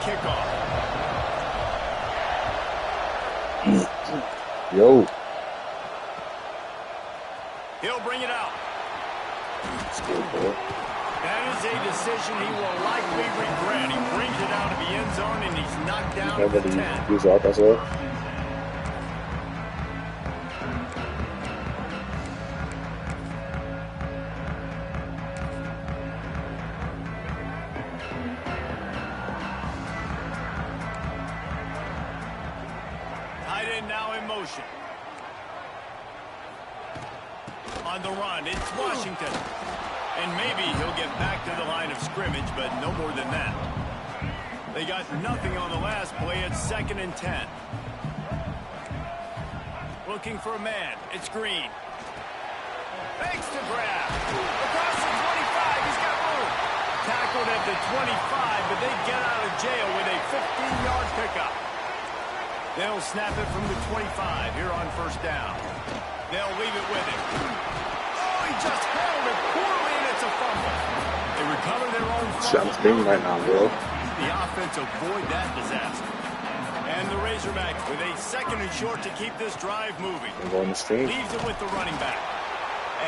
kickoff. Yo. He'll bring it out. Good, that is a decision he will likely regret. He brings it out of the end zone, and he's knocked down to the 10. Use off as well. Tight end now in motion. On the run, it's Washington. And maybe he'll get back to the line of scrimmage, but no more than that. They got nothing on the last play. It's 2nd and 10. Looking for a man. It's Green. Fakes to grab. Across the 25. He's got room. Tackled at the 25, but they get out of jail with a 15-yard pickup. They'll snap it from the 25 here on first down. They'll leave it with him. Oh, he just held it poorly, and it's a fumble. They recover their own fumble. Right now, bro. The offense avoid that disaster. And the Razorbacks with a 2nd and short to keep this drive moving. Leaves it with the running back.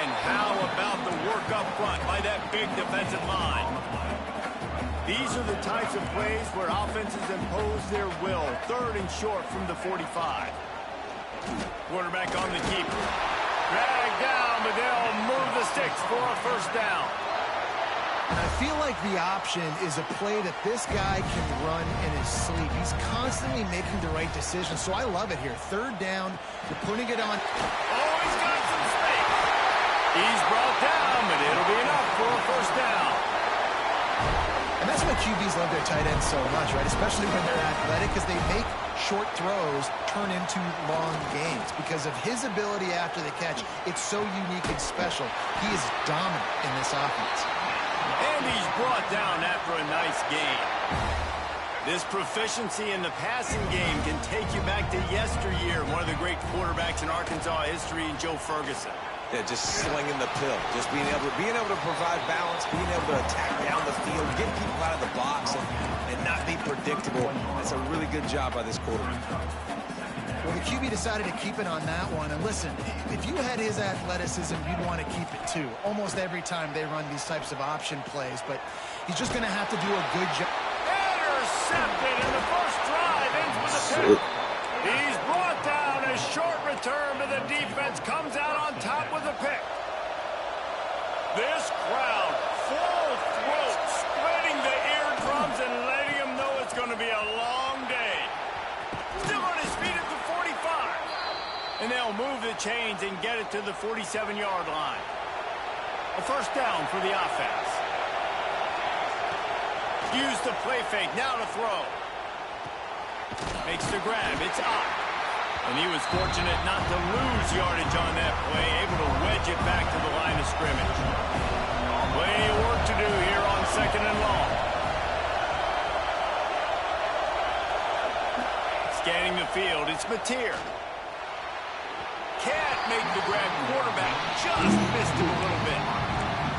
And how about the work up front by that big defensive line? These are the types of plays where offenses impose their will. 3rd and short from the 45. Quarterback on the keeper. Dragged down, but they'll move the sticks for a first down. I feel like the option is a play that this guy can run in his sleep. He's constantly making the right decision, so I love it here. 3rd down, you're putting it on. Oh, he's got some space. He's brought down, but it'll be enough for a first down. And that's why QBs love their tight ends so much, right? Especially when they're athletic, because they make short throws turn into long gains. Because of his ability after the catch, it's so unique and special. He is dominant in this offense. And he's brought down after a nice game. This proficiency in the passing game can take you back to yesteryear. One of the great quarterbacks in Arkansas history, in Joe Ferguson. Yeah, just slinging the pill, just being able to provide balance, being able to attack down the field, get people out of the box, and not be predictable. That's a really good job by this quarterback. Well, the QB decided to keep it on that one. And listen, if you had his athleticism, you'd want to keep it too. Almost every time they run these types of option plays, but he's just going to have to do a good job. Intercepted in the first drive, ends with a pick. He's brought down. A short return, but the defense comes out on top with a pick. This crowd, full throat, splitting the eardrums and letting them know it's going to be a long day. Still on his feet at the 45. And they'll move the chains and get it to the 47-yard line. A first down for the offense. Use the play fake, now to throw. Makes the grab, it's up. And he was fortunate not to lose yardage on that play, able to wedge it back to the line of scrimmage. Plenty of work to do here on 2nd and long. Scanning the field, it's Mateer. Can't make the grab. Quarterback just missed him a little bit.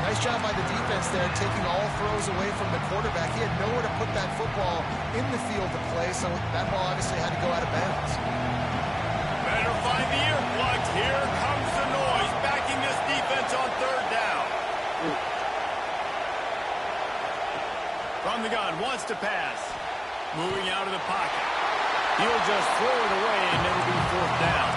Nice job by the defense there, taking all throws away from the quarterback. He had nowhere to put that football in the field to play, so that ball obviously had to go out of bounds. Better find the earplugs. Here comes the noise, backing this defense on 3rd down. From the gun, wants to pass. Moving out of the pocket. He'll just throw it away, and it'll be 4th down.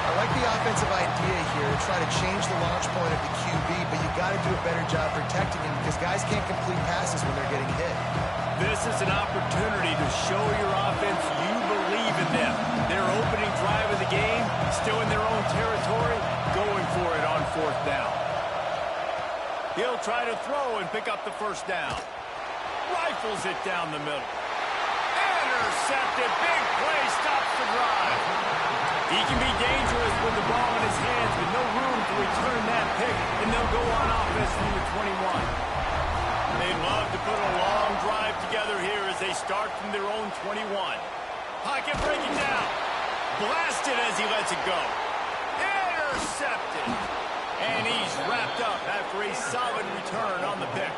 I like the offensive idea here to try to change the launch point of the QB, but you got to do a better job protecting him because guys can't complete passes when they're getting hit. This is an opportunity to show your offense you believe in them. Their opening drive of the game, still in their own territory, going for it on 4th down. He'll try to throw and pick up the first down. Rifles it down the middle. Intercepted. Big play stops the drive. He can be dangerous with the ball in his hands, but no room to return that pick, and they'll go on offense from the 21. They'd love to put a long drive together here as they start from their own 21. Pocket breaking down. Blasted as he lets it go. Intercepted. And he's wrapped up after a solid return on the pick.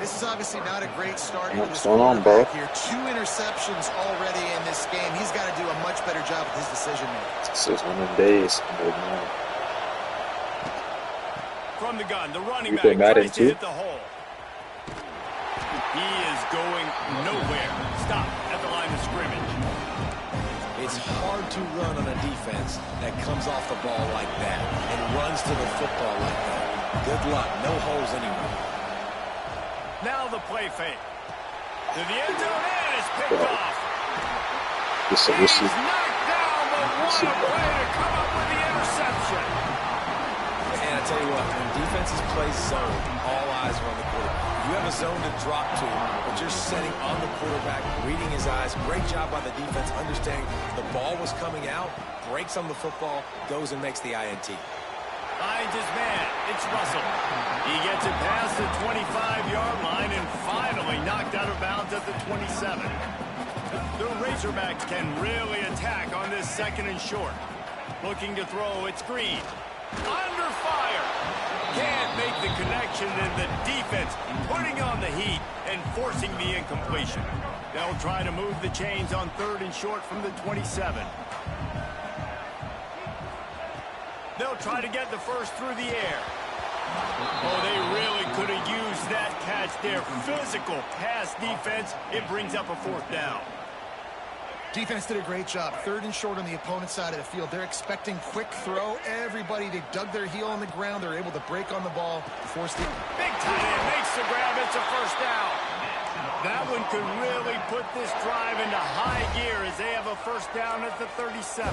This is obviously not a great start for What's this going on, bro? quarterback here. 2 interceptions already in this game. He's got to do a much better job with his decision making. 600 days. From the gun, the running You back put Madden tries to too? hit the hole. He is going nowhere. Stop at the line of scrimmage. It's hard to run on a defense that comes off the ball like that and runs to the football like that. Good luck. No holes anywhere. Now the play fake. To the end zone, and it's picked off. This He's is knocked down, but what a play to come up with the interception. And I tell you what, when defenses play zone, all eyes are on the quarterback. You have a zone to drop to, but you're setting on the quarterback, reading his eyes. Great job by the defense, understanding the ball was coming out, breaks on the football, goes and makes the INT. Finds his man. It's Russell. He gets it past the 25-yard line and finally knocked out of bounds at the 27. The Razorbacks can really attack on this 2nd and short. Looking to throw, it's Green. Under fire. Can't make the connection, and the defense putting on the heat and forcing the incompletion. They'll try to move the chains on 3rd and short from the 27. They'll try to get the first through the air. Oh, they really could have used that catch there. Physical pass defense. It brings up a 4th down. Defense did a great job. 3rd and short on the opponent's side of the field. They're expecting quick throw. Everybody, they dug their heel on the ground. They're able to break on the ball, force the... Big tight end makes the grab. It's a 1st down. That one could really put this drive into high gear as they have a 1st down at the 37.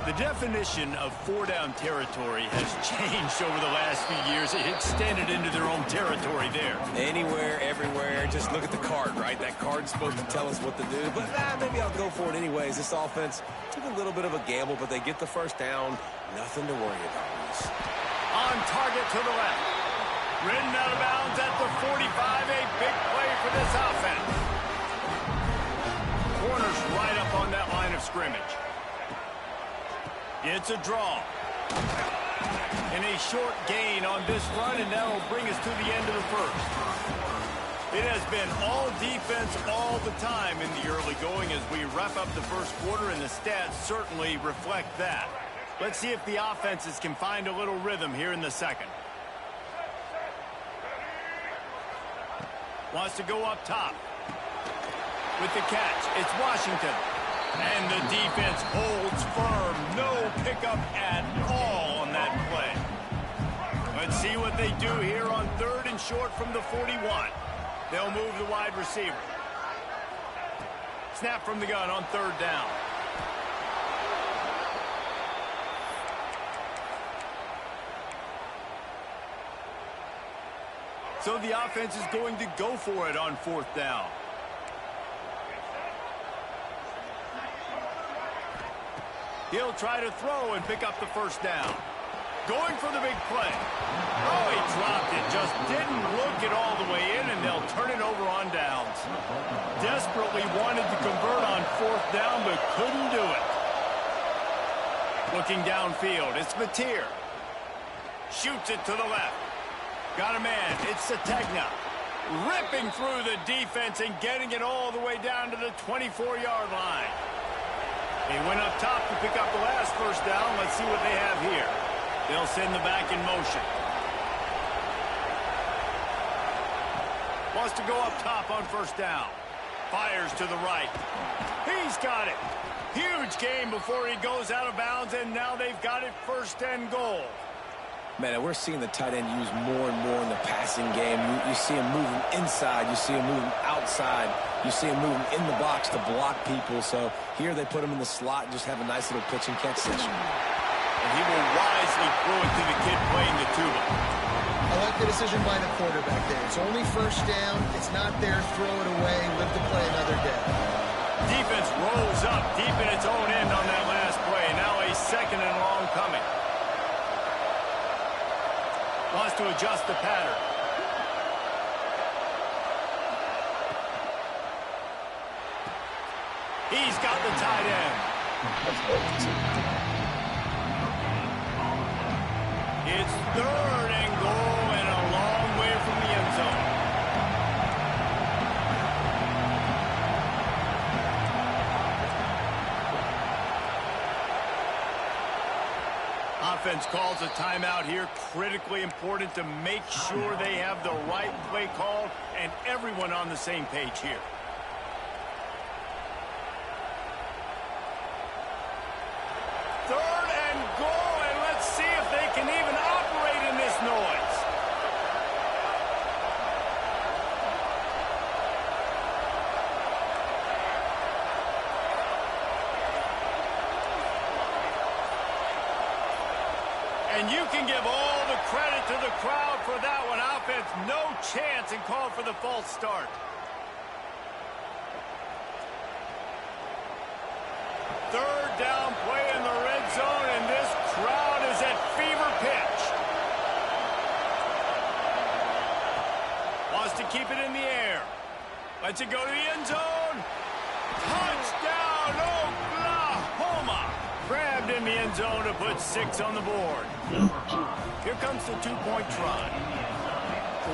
The definition of 4-down territory has changed over the last few years. It extended into their own territory there. Anywhere, everywhere, just look at the card, right? That card's supposed to tell us what to do, but maybe I'll go for it anyways. This offense took a little bit of a gamble, but they get the 1st down. Nothing to worry about. On target to the left. Ridden out of bounds at the 45. A big play for this offense. Corners right up on that line of scrimmage. It's a draw. And a short gain on this run, and that will bring us to the end of the 1st. It has been all defense all the time in the early going as we wrap up the 1st quarter, and the stats certainly reflect that. Let's see if the offenses can find a little rhythm here in the 2nd. Wants to go up top. With the catch, it's Washington. And the defense holds firm. No pickup at all on that play. Let's see what they do here on 3rd and short from the 41. They'll move the wide receiver. Snap from the gun on 3rd down. So the offense is going to go for it on 4th down. He'll try to throw and pick up the 1st down. Going for the big play. Oh, he dropped it. Just didn't look it all the way in, and they'll turn it over on downs. Desperately wanted to convert on 4th down, but couldn't do it. Looking downfield, it's Mateer. Shoots it to the left. Got a man. It's Sategna. Ripping through the defense and getting it all the way down to the 24-yard line. He went up top to pick up the last 1st down. Let's see what they have here. They'll send the back in motion. Wants to go up top on 1st down. Fires to the right. He's got it. Huge gain before he goes out of bounds, and now they've got it 1st and goal. Man, we're seeing the tight end used more and more in the passing game. You see him moving inside. You see him moving outside. You see him moving in the box to block people. So here they put him in the slot and just have a nice little pitch and catch session. And he will wisely throw it to the kid playing the tuba. I like the decision by the quarterback there. It's only 1st down. It's not there. Throw it away. Live to play another day. Defense rolls up deep in its own end on that last play. Now a 2nd and long coming. Wants to adjust the pattern. He's got the tight end. It's 3rd and goal and a long way from the end zone. offense calls a timeout here. Critically important to make sure they have the right play called and everyone on the same page here. Third and goal, and let's see if they can even operate in this noise. And you can give all the credit to the crowd for that one. Offense, no chance, and call for the false start. Third down play in the red zone, and this crowd is at fever pitch. Wants to keep it in the air. Lets it go to the end zone. Touchdown, Oklahoma! Grabbed in the end zone to put 6 on the board. Here comes the two-point try.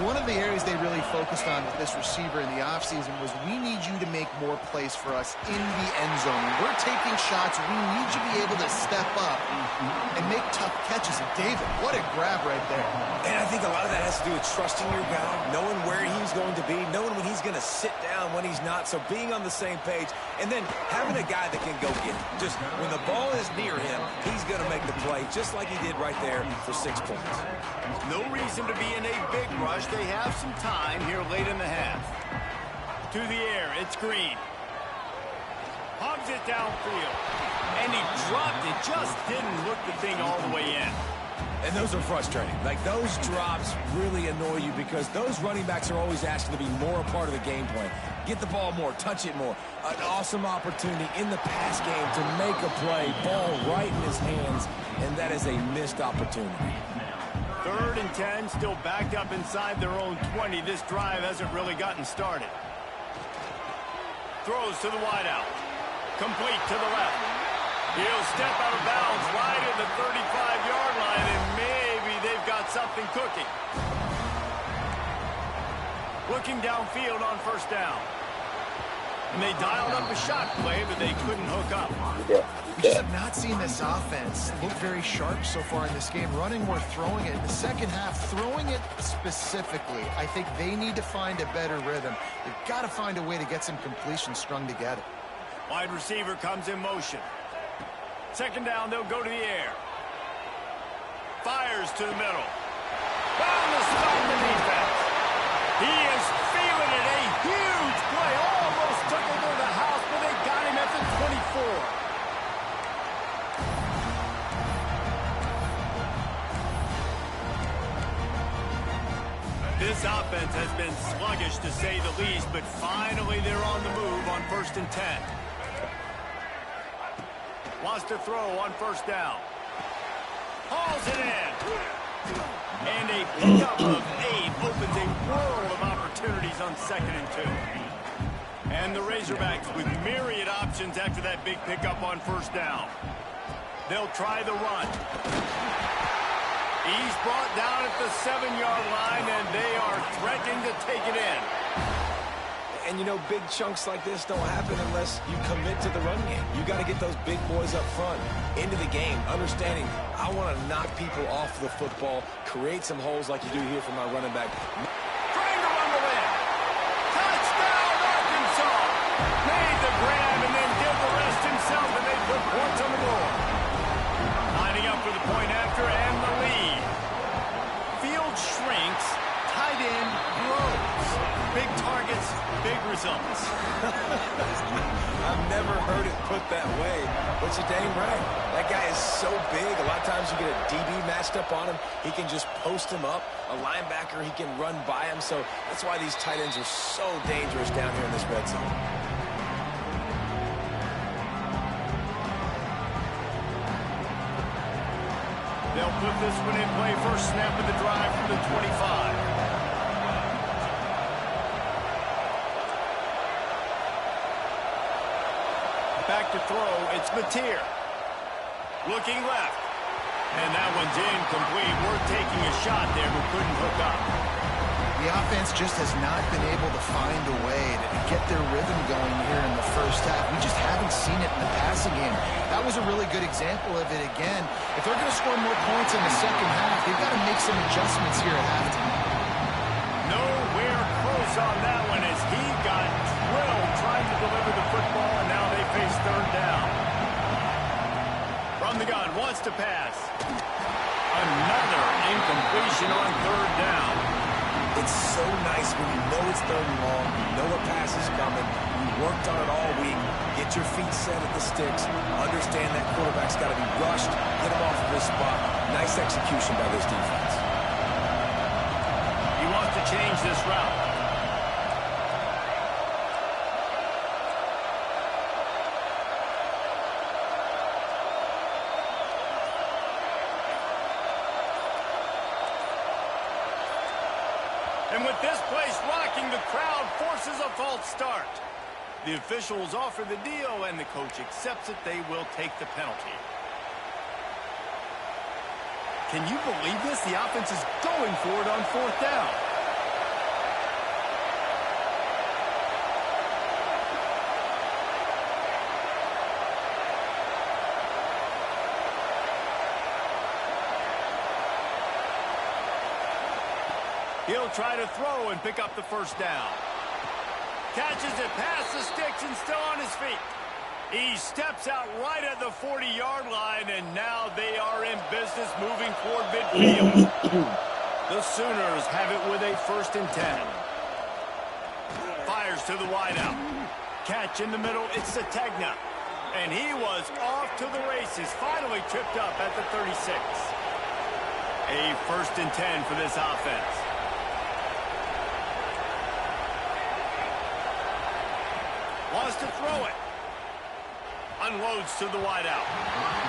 One of the areas they really focused on with this receiver in the offseason was we need you to make more plays for us in the end zone. When we're taking shots, we need you to be able to step up and make tough catches. And David, what a grab right there. And I think a lot of that has to do with trusting your guy, knowing where he's going to be, knowing when he's going to sit down, when he's not. So being on the same page, and then having a guy that can go get it. Just when the ball is near him, he's going to make the play, just like he did right there for 6 points. No reason to be in a big rush. They have some time here late in the half. To the air, it's Green. Hogs it downfield. And he dropped it, just didn't hook the thing all the way in. And those are frustrating. Like, those drops really annoy you because those running backs are always asking to be more a part of the game plan. Get the ball more, touch it more. An awesome opportunity in the pass game to make a play. Ball right in his hands, and that is a missed opportunity. 3rd and 10, still backed up inside their own 20. This drive hasn't really gotten started. Throws to the wideout. Complete to the left. He'll step out of bounds right at the 35-yard line, and maybe they've got something cooking. Looking downfield on 1st down. And they dialed up a shot play, but they couldn't hook up. We just have not seen this offense look very sharp so far in this game, running or throwing it. In the second half, throwing it specifically, I think they need to find a better rhythm. They've got to find a way to get some completions strung together. Wide receiver comes in motion. 2nd down, they'll go to the air. Fires to the middle. Bound to stop the defense. He is feeling it. A huge play. Almost took him to the house, but they got him at the 24. This offense has been sluggish, to say the least, but finally they're on the move on 1st and 10. Wants to throw on 1st down. Hauls it in. And a pickup of 8 opens a world of opportunities on 2nd and 2. And the Razorbacks with myriad options after that big pickup on 1st down. They'll try the run. He's brought down at the 7-yard line, and they are threatening to take it in. And, you know, big chunks like this don't happen unless you commit to the run game. You got to get those big boys up front into the game, understanding I want to knock people off the football, create some holes like you do here for my running back. Trying to run the win. Touchdown, Arkansas. Made the grab and then did the rest himself, and they put points on the board. Lining up for the point after and the lead. Field shrinks, tight end grows. Big targets, big results. I've never heard it put that way, but you're dang right. That guy is so big. A lot of times you get a DB matched up on him. He can just post him up. A linebacker, he can run by him. So that's why these tight ends are so dangerous down here in this red zone. They'll put this one in play. First snap of the drive from the 25. Back to throw, it's Mateer. Looking left. And that one's incomplete. We're taking a shot there, but couldn't hook up. The offense just has not been able to find a way to get their rhythm going here in the first half. We just haven't seen it in the passing game. That was a really good example of it again. If they're going to score more points in the second half, they've got to make some adjustments here at halftime. Nowhere close on that one as he got drilled trying to deliver the football, and now they face third down. From the gun, wants to pass. Another incompletion on third down. It's so nice when you know it's third and long, you know a pass is coming, you worked on it all week, get your feet set at the sticks, understand that quarterback's got to be rushed, get him off of this spot. Nice execution by this defense. He wants to change this route. And with this place rocking, the crowd forces a false start. The officials offer the deal, and the coach accepts it. They will take the penalty. Can you believe this? The offense is going for it on fourth down. He'll try to throw and pick up the first down. Catches it past the sticks and still on his feet. He steps out right at the 40-yard line, and now they are in business moving toward midfield. The Sooners have it with a 1st and 10. Fires to the wideout. Catch in the middle, it's Sategna. And he was off to the races, finally tripped up at the 36. A 1st and 10 for this offense. Wants to throw it. Unloads to the wideout.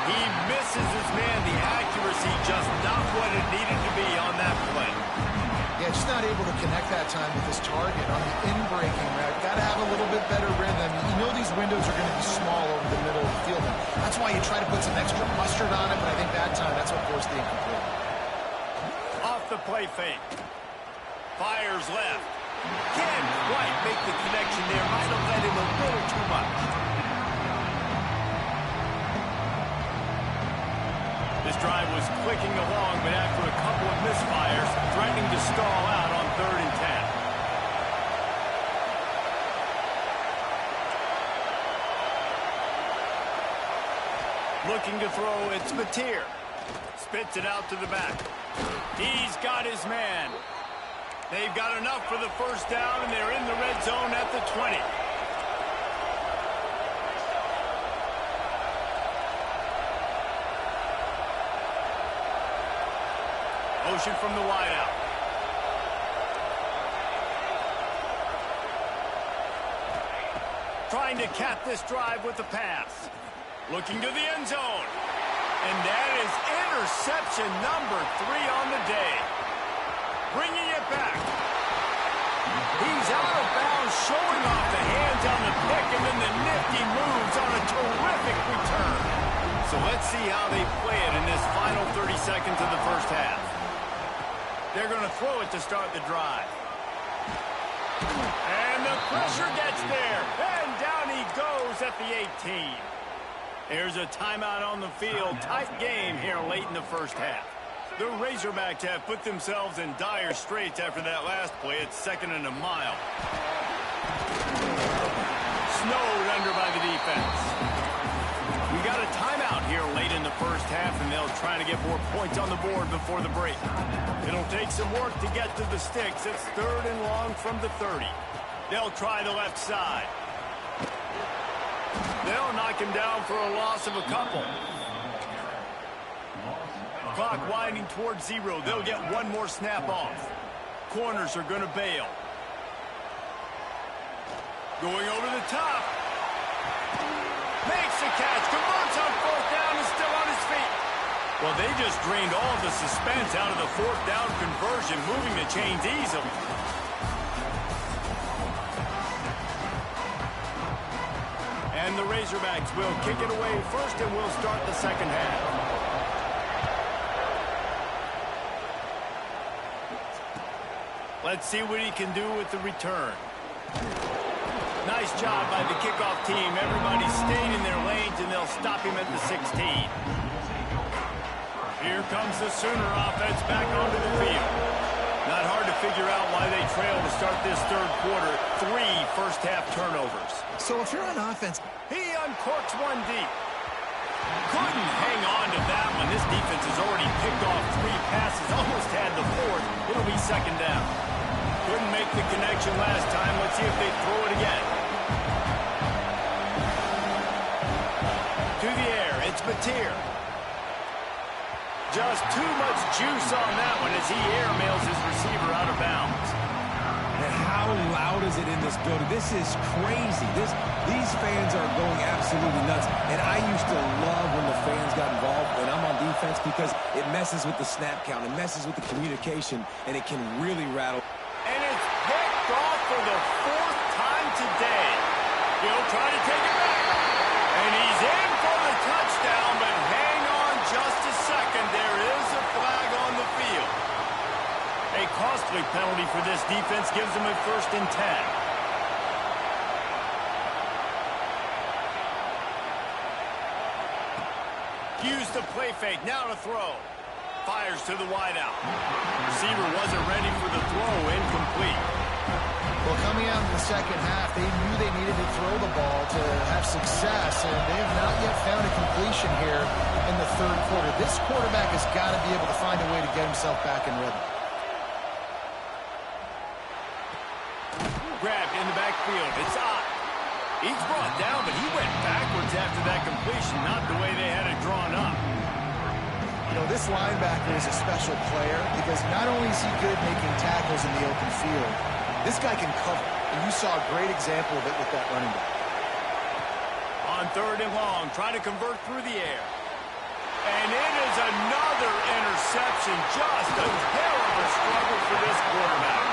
He misses his man. The accuracy just not what it needed to be on that play. Yeah, just not able to connect that time with his target on the in-breaking route. Got to have a little bit better rhythm. You know these windows are going to be small over the middle of the field. That's why you try to put some extra mustard on it, but I think that time that's what forced the incomplete. Off the play fake. Fires left. Can't quite make the connection there. Might have led him a little too much. This drive was clicking along, but after a couple of misfires, threatening to stall out on 3rd and 10. Looking to throw, it's Mateer. Spits it out to the back. He's got his man. They've got enough for the first down, and they're in the red zone at the 20. Motion from the wideout. Trying to cap this drive with the pass. Looking to the end zone. And that is interception number 3 on the day. Bringing it back. He's out of bounds, showing off the hands on the pick, and then the nifty moves on a terrific return. So let's see how they play it in this final 30 seconds of the first half. They're going to throw it to start the drive. And the pressure gets there. And down he goes at the 18. There's a timeout on the field. Tight game here late in the first half. The Razorbacks have put themselves in dire straits after that last play. It's 2nd and a mile. Snowed under by the defense. We got a timeout here late in the first half, and they'll try to get more points on the board before the break. It'll take some work to get to the sticks. It's 3rd and long from the 30. They'll try the left side. They'll knock him down for a loss of a couple. Clock winding towards 0. They'll get one more snap off. Corners are going to bail. Going over the top. Makes the catch. Converts on 4th down and still on his feet. Well, they just drained all of the suspense out of the 4th down conversion, moving the chains easily. And the Razorbacks will kick it away first, and we'll start the second half. Let's see what he can do with the return. Nice job by the kickoff team. Everybody stayed in their lanes, and they'll stop him at the 16. Here comes the Sooner offense back onto the field. Not hard to figure out why they trail to start this third quarter. 3 first-half turnovers. So if you're on offense, he uncorks one deep. Couldn't hang on to that one. This defense has already picked off 3 passes, almost had the 4th. It'll be second down. Couldn't make the connection last time. Let's see if they throw it again. To the air, it's Mateer. Just too much juice on that one as he airmails his receiver out of bounds. And how loud is it in this building? This is crazy. These fans are going absolutely nuts. And I used to love when the fans got involved when I'm on defense because it messes with the snap count. It messes with the communication, and it can really rattle. And it's picked off for the 4th time today. He'll try to take it back. And he's in for the touchdown, but hang on just a second. There is a flag on the field. A costly penalty for this defense gives them a 1st and 10. Use the play fake, now to throw. Fires to the wideout. Receiver wasn't ready for the throw, incomplete. well, coming out in the second half, they knew they needed to throw the ball to have success, and they have not yet found a completion here in the third quarter. This quarterback has got to be able to find a way to get himself back in rhythm. Grabbed in the backfield. It's Ott. He's brought down, but he went backwards after that completion, not the way they had it drawn up. You know, this linebacker is a special player because not only is he good making tackles in the open field, this guy can cover. And you saw a great example of it with that running back. On 3rd and long, trying to convert through the air. And it is another interception. Just a terrible struggle for this quarterback.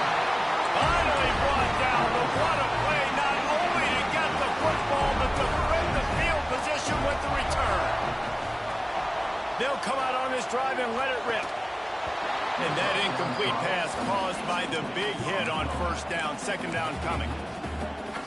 Finally brought down, but what a play, not only to get the football, but to win the field position with the return. They'll come out on this drive and let it rip. And that incomplete pass caused by the big hit on 1st down, 2nd down coming.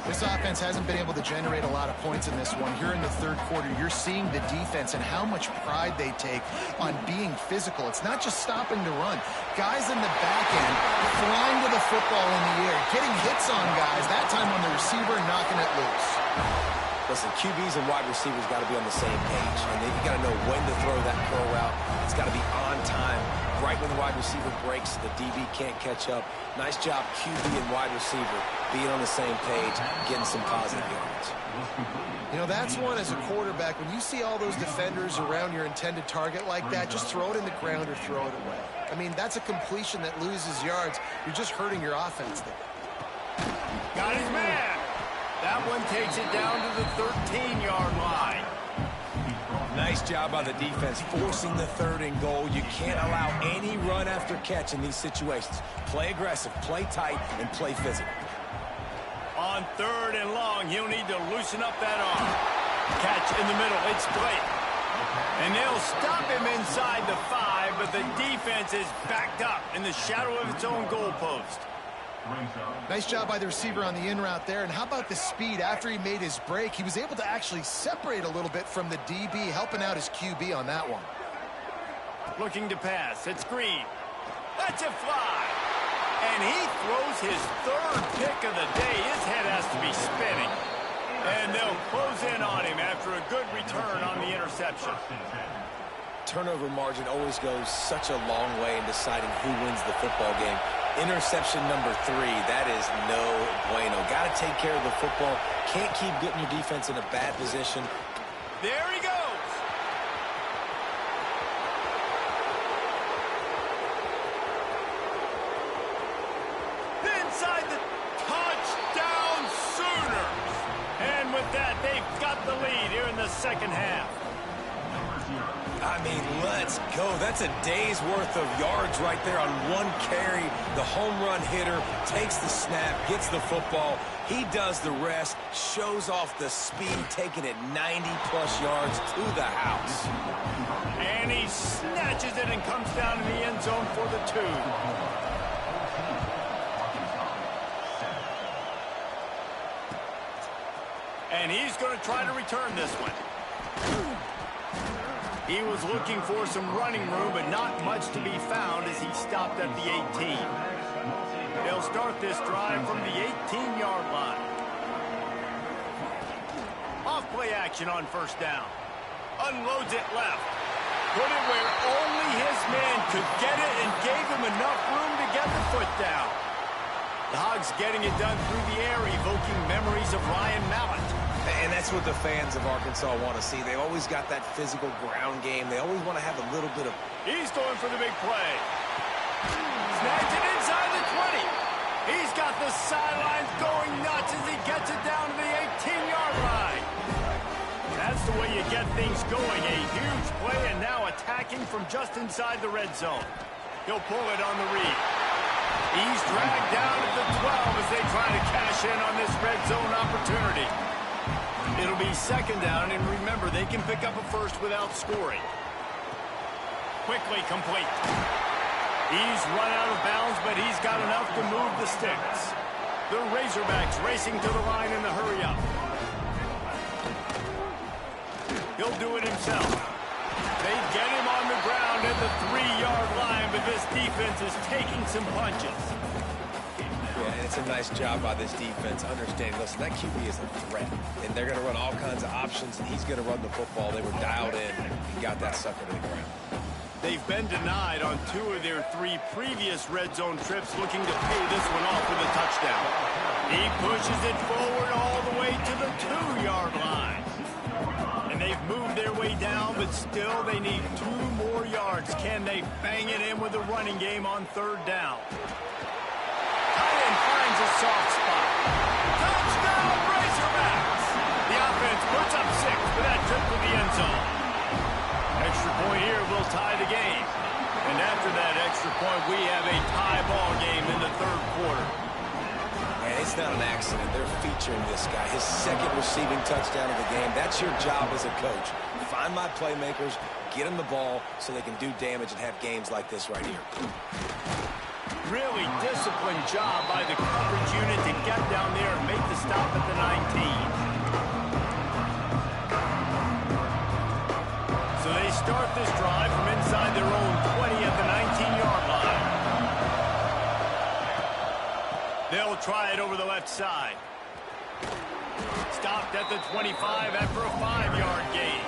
This offense hasn't been able to generate a lot of points in this one. Here in the third quarter, you're seeing the defense and how much pride they take on being physical. It's not just stopping to run. Guys in the back end flying to the football in the air, getting hits on guys, that time on the receiver, knocking it loose. Listen, QBs and wide receivers got to be on the same page. And you got to know when to throw that curl route. It's got to be on time. Right when the wide receiver breaks, the DB can't catch up. Nice job, QB and wide receiver, being on the same page, getting some positive yards. You know, that's one as a quarterback. When you see all those defenders around your intended target like that, just throw it in the ground or throw it away. I mean, that's a completion that loses yards. You're just hurting your offense there. Got his man. That one takes it down to the 13-yard line. Nice job by the defense forcing the 3rd and goal. You can't allow any run after catch in these situations. Play aggressive, play tight, and play physical. On 3rd and long, he'll need to loosen up that arm. Catch in the middle, it's Blake. And they'll stop him inside the 5, but the defense is backed up in the shadow of its own goalpost. Nice job by the receiver on the in route there. And how about the speed? After he made his break, he was able to actually separate a little bit from the DB, helping out his QB on that one. Looking to pass. It's Green. That's a fly. And he throws his 3rd pick of the day. His head has to be spinning. And they'll close in on him after a good return on the interception. Turnover margin always goes such a long way in deciding who wins the football game. Interception number 3, that is no bueno. Got to take care of the football. Can't keep getting your defense in a bad position. There he goes. Inside the touchdown Sooners. And with that, they've got the lead here in the second half. I mean, let's go. That's a day's worth of yards right there on one carry. The home run hitter takes the snap, gets the football. He does the rest, shows off the speed, taking it 90-plus yards to the house. And he snatches it and comes down in the end zone for the 2. And he's going to try to return this one. He was looking for some running room, but not much to be found as he stopped at the 18. They'll start this drive from the 18-yard line. Off-play action on first down. Unloads it left. Put it where only his man could get it and gave him enough room to get the foot down. The Hogs getting it done through the air, evoking memories of Ryan Mallett. And that's what the fans of Arkansas want to see. They always got that physical ground game. They always want to have a little bit of... He's going for the big play. Snags it inside the 20. He's got the sidelines going nuts as he gets it down to the 18-yard line. That's the way you get things going. A huge play and now attacking from just inside the red zone. He'll pull it on the read. He's dragged down at the 12 as they try to cash in on this red zone opportunity. It'll be second down, and remember, they can pick up a first without scoring. Quickly complete. He's run out of bounds, but he's got enough to move the sticks. The Razorbacks racing to the line in the hurry up. He'll do it himself. They get him on the ground at the 3-yard line, but this defense is taking some punches. Yeah, and it's a nice job by this defense understanding, listen, that QB is a threat, and they're going to run all kinds of options, and he's going to run the football. They were dialed in and got that sucker to the ground. They've been denied on 2 of their 3 previous red zone trips, looking to pay this one off with a touchdown. He pushes it forward all the way to the 2-yard line. And they've moved their way down, but still they need 2 more yards. Can they bang it in with the running game on 3rd down? Tight end finds a soft spot. Touchdown, Razorbacks! The offense puts up 6 for that trip to the end zone. Extra point here will tie the game. And after that extra point, we have a tie ball game in the 3rd quarter. And it's not an accident. They're featuring this guy. His 2nd receiving touchdown of the game. That's your job as a coach. Find my playmakers, get them the ball so they can do damage and have games like this right here. Really disciplined job by the coverage unit to get down there and make the stop at the 19. So they start this drive from inside their own 20 at the 19-yard line. They'll try it over the left side. Stopped at the 25 after a 5-yard gain.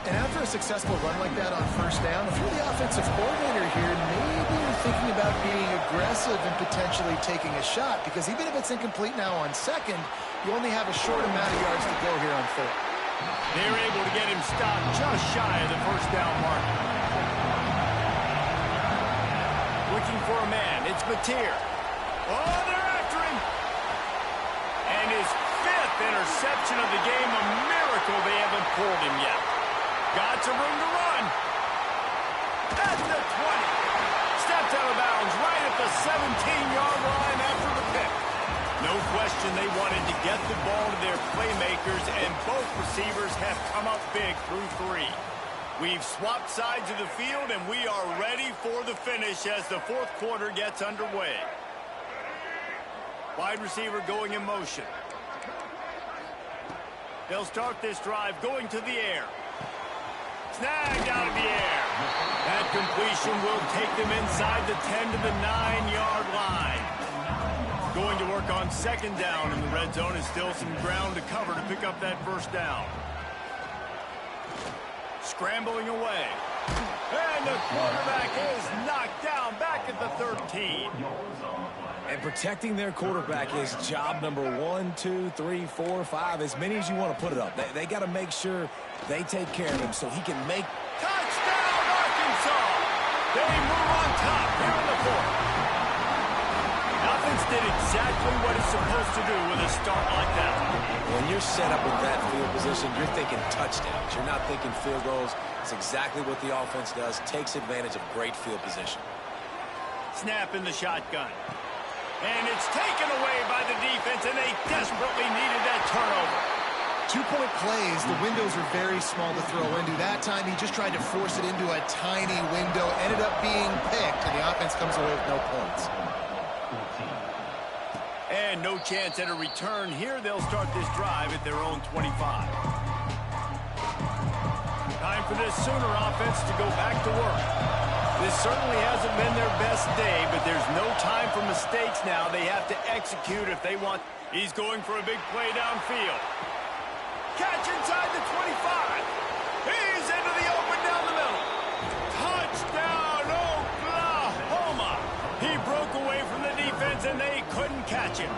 And after a successful run like that on first down, if you're the offensive coordinator here, maybe you're thinking about being aggressive and potentially taking a shot, because even if it's incomplete now on 2nd, you only have a short amount of yards to go here on 4th. They're able to get him stopped just shy of the first down mark. Looking for a man. It's Mateer. Oh, they're after him. And his 5th interception of the game. A miracle they haven't pulled him yet. Got some room to run. At the 20. Stepped out of bounds right at the 17-yard line after the pick. No question they wanted to get the ball to their playmakers, and both receivers have come up big through 3. We've swapped sides of the field, and we are ready for the finish as the 4th quarter gets underway. Wide receiver going in motion. They'll start this drive going to the air. Snagged out of the air. That completion will take them inside the 10 to the 9-yard line. Going to work on 2nd down in the red zone is still some ground to cover to pick up that first down. Scrambling away. And the quarterback is knocked down back at the 13. And protecting their quarterback is job number 1, 2, 3, 4, 5, as many as you want to put it up. They got to make sure they take care of him so he can make... Touchdown, Arkansas! They move on top here in the 4th. Offense did exactly what it's supposed to do with a start like that. When you're set up in that field position, you're thinking touchdowns. You're not thinking field goals. It's exactly what the offense does. Takes advantage of great field position. Snap in the shotgun. And it's taken away by the defense, and they desperately needed that turnover. 2-point plays, the windows are very small to throw into. That time, he just tried to force it into a tiny window, ended up being picked, and the offense comes away with no points. And no No chance at a return here. They'll start this drive at their own 25. Time for this Sooner offense to go back to work. This certainly hasn't been their best day, but there's no time for mistakes now. They have to execute if they want. He's going for a big play downfield. Catch inside the 25. He's into the open down the middle. Touchdown, Oklahoma. He broke away from the defense, and they couldn't catch him.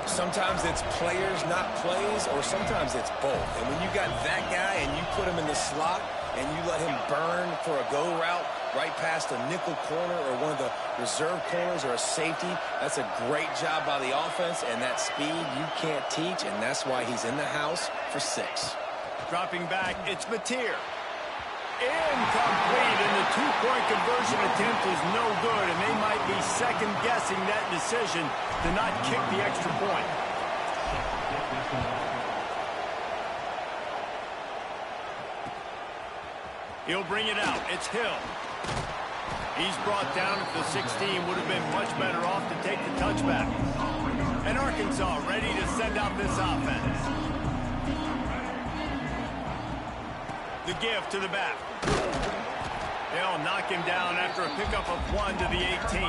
Sometimes it's players, not plays, or sometimes it's both. And when you got that guy and you put him in the slot and you let him burn for a go route right past a nickel corner or one of the reserve corners or a safety, that's a great job by the offense, and that speed you can't teach, and that's why he's in the house for 6. Dropping back, it's Mateer. Incomplete, and the two-point conversion attempt is no good, and they might be second-guessing that decision to not kick the extra point. He'll bring it out. It's Hill. He's brought down at the 16. Would have been much better off to take the touchback. And Arkansas ready to send out this offense. The give to the back. They'll knock him down after a pickup of 1 to the 18.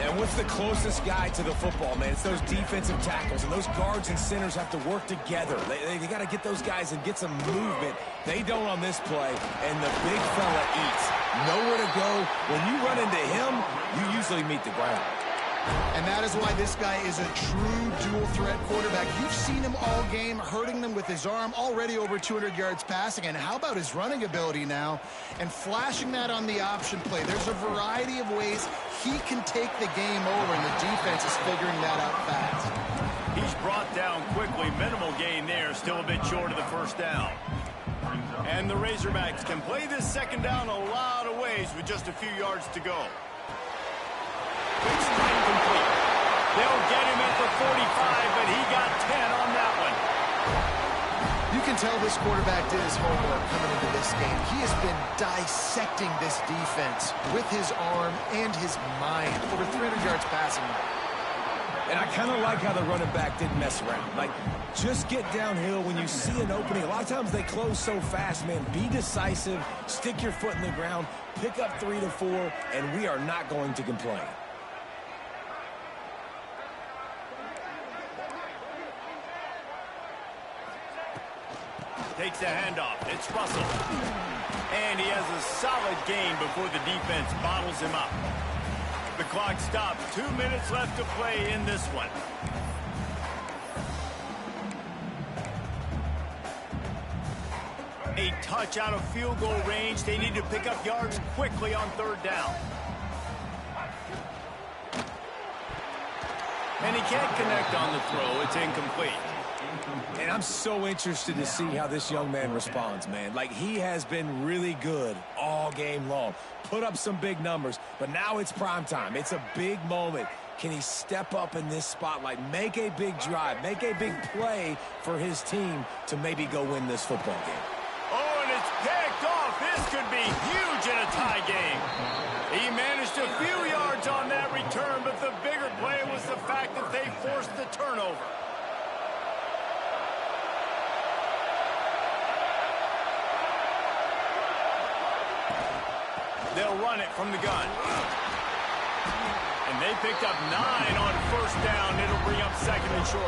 And what's the closest guy to the football, man? It's those defensive tackles, and those guards and centers have to work together. They got to get those guys and get some movement. They don't on this play, and the big fella eats. Nowhere to go. When you run into him, you usually meet the ground. And that is why this guy is a true dual-threat quarterback. You've seen him all game, hurting them with his arm, already over 200 yards passing. And how about his running ability now? And flashing that on the option play. There's a variety of ways he can take the game over, and the defense is figuring that out fast. He's brought down quickly. Minimal gain there. Still a bit short of the first down. And the Razorbacks can play this second down a lot of ways with just a few yards to go. Quick string complete. They'll get him at the 45, but he got 10 on that one. You can tell this quarterback did his homework coming into this game. He has been dissecting this defense with his arm and his mind. Over 300 yards passing. And I kind of like how the running back didn't mess around. Like, just get downhill when you see an opening. A lot of times they close so fast, man. Be decisive, stick your foot in the ground, pick up 3 to 4, and we are not going to complain. Takes the handoff. It's Russell. And he has a solid gain before the defense bottles him up. The clock stops. 2 minutes left to play in this one. A touch out of field goal range. They need to pick up yards quickly on 3rd down. And he can't connect on the throw. It's incomplete. And I'm so interested to see how this young man responds, man. Like, he has been really good all game long. Put up some big numbers, but now it's prime time. It's a big moment. Can he step up in this spotlight, make a big drive, make a big play for his team to maybe go win this football game? Oh, and it's picked off. This could be huge in a tie game. He managed a few yards on that return, but the bigger play was the fact that they forced the turnover. They'll run it from the gun. And they picked up 9 on 1st down. It'll bring up 2nd and short.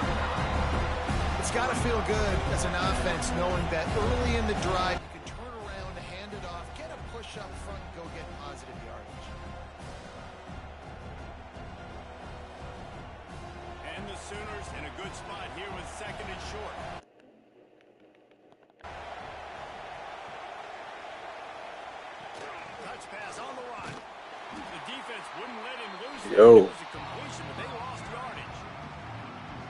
It's got to feel good as an offense knowing that early in the drive you can turn around, hand it off, get a push up front, and go get positive yardage. And the Sooners in a good spot here with 2nd and short. Pass on the run. The defense wouldn't let him lose it. It was a completion, but they lost yardage.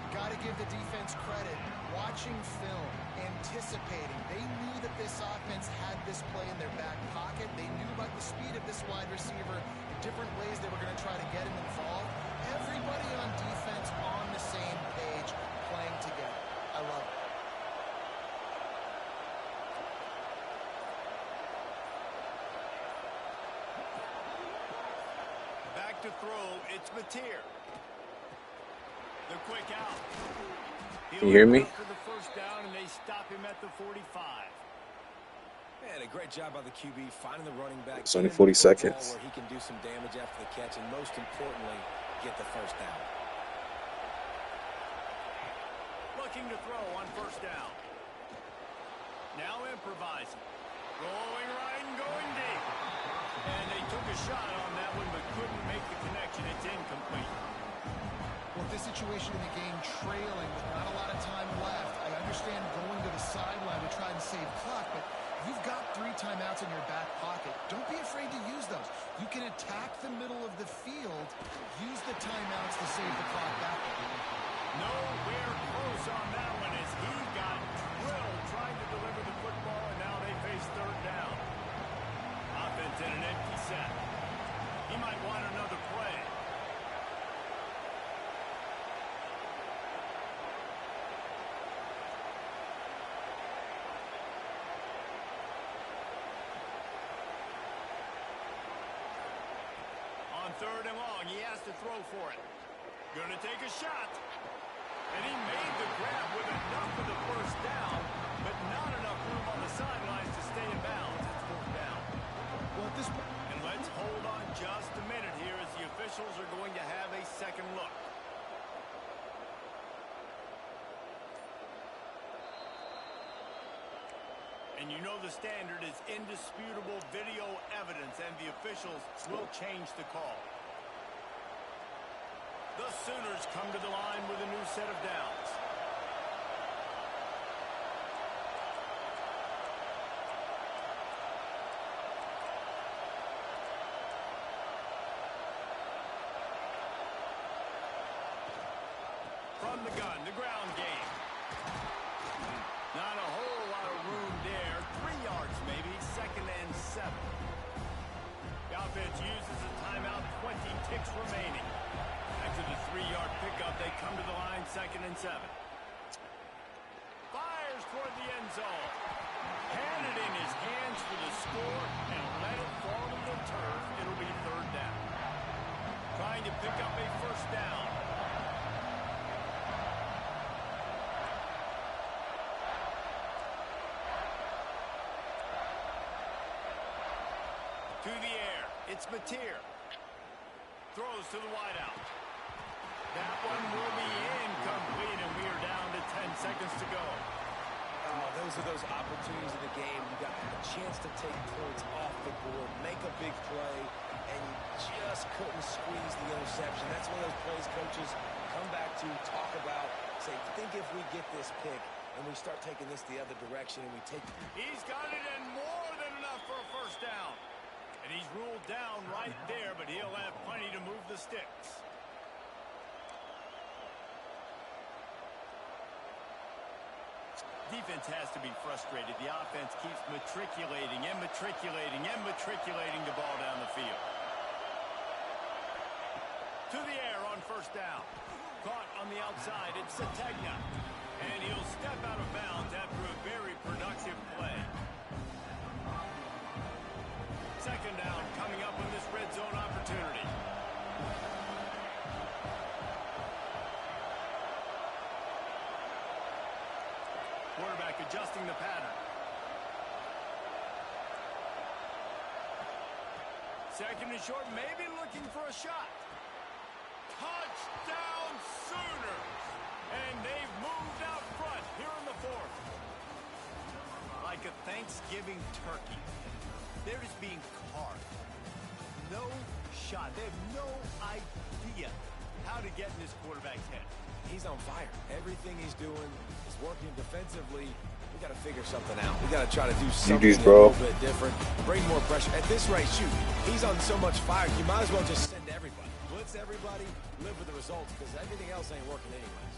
Got to give the defense credit. Watching film, anticipating. They knew that this offense had this play in their back pocket. They knew about the speed of this wide receiver, the different ways they were going to try to get him involved. Everybody on defense on the same page, playing together. I love it. To throw, it's Mateer. quick out. Can you hear me? For the first down, and they stop him at the 45. And a great job by the QB finding the running back. It's only 40 seconds. Where he can do some damage after the catch, and most importantly, get the first down. Looking to throw on first down. Now improvising. Rolling right and going deep. And they took a shot on that one, but couldn't make the connection. It's incomplete. Well, this situation in the game, trailing with not a lot of time left, I understand going to the sideline to try and save clock, but you've got 3 timeouts in your back pocket. Don't be afraid to use those. You can attack the middle of the field, use the timeouts to save the clock back. Nowhere close on that one as he got drilled trying to deliver the football, and now they face third down. Offense in an empty set. He might want another play. On third and long, he has to throw for it. Gonna take a shot. And he made the grab with enough of the first down, but not enough room on the sidelines to stay in bounds. It's fourth down. Well, at this point, And let's hold on just a minute here as the officials are going to have a second look. And you know the standard is indisputable video evidence, and the officials will change the call. The Sooners come to the line with a new set of downs. From the gun, the ground game. Not a whole lot of room there. 3 yards maybe, second and 7. The offense uses a timeout, 20 ticks remaining. After the 3-yard pickup, they come to the line, second and 7. Fires toward the end zone. Had it in his hands for the score and let it fall to the turf. It'll be third down. Trying to pick up a first down. To the air. It's Mateer. Throws to the wideout. That one will be incomplete, and we are down to 10 seconds to go. Those are those opportunities in the game. You got a chance to take points off the board, make a big play, and you just couldn't squeeze the interception. That's one of those plays coaches come back to, talk about, say, think if we get this pick and we start taking this the other direction and we take... He's got it and more than enough for a first down. And he's ruled down right there, but he'll have plenty to move the sticks. Defense has to be frustrated. The offense keeps matriculating and matriculating and matriculating the ball down the field. To the air on first down. Caught on the outside. It's Sategna. And he'll step out of bounds after a very productive play. Second down coming up in this red zone opportunity. Quarterback adjusting the pattern. Second and short, maybe looking for a shot. Touchdown Sooners! And they've moved out front here in the fourth. Like a Thanksgiving turkey. They're just being carved. No shot. They have no idea how to get in this quarterback's head. He's on fire. Everything he's doing is working defensively. We got to figure something out. We got to try to do something a little bit different. Bring more pressure. At this rate, shoot, he's on so much fire. You might as well just send everybody. Blitz everybody, live with the results, because everything else ain't working anyways.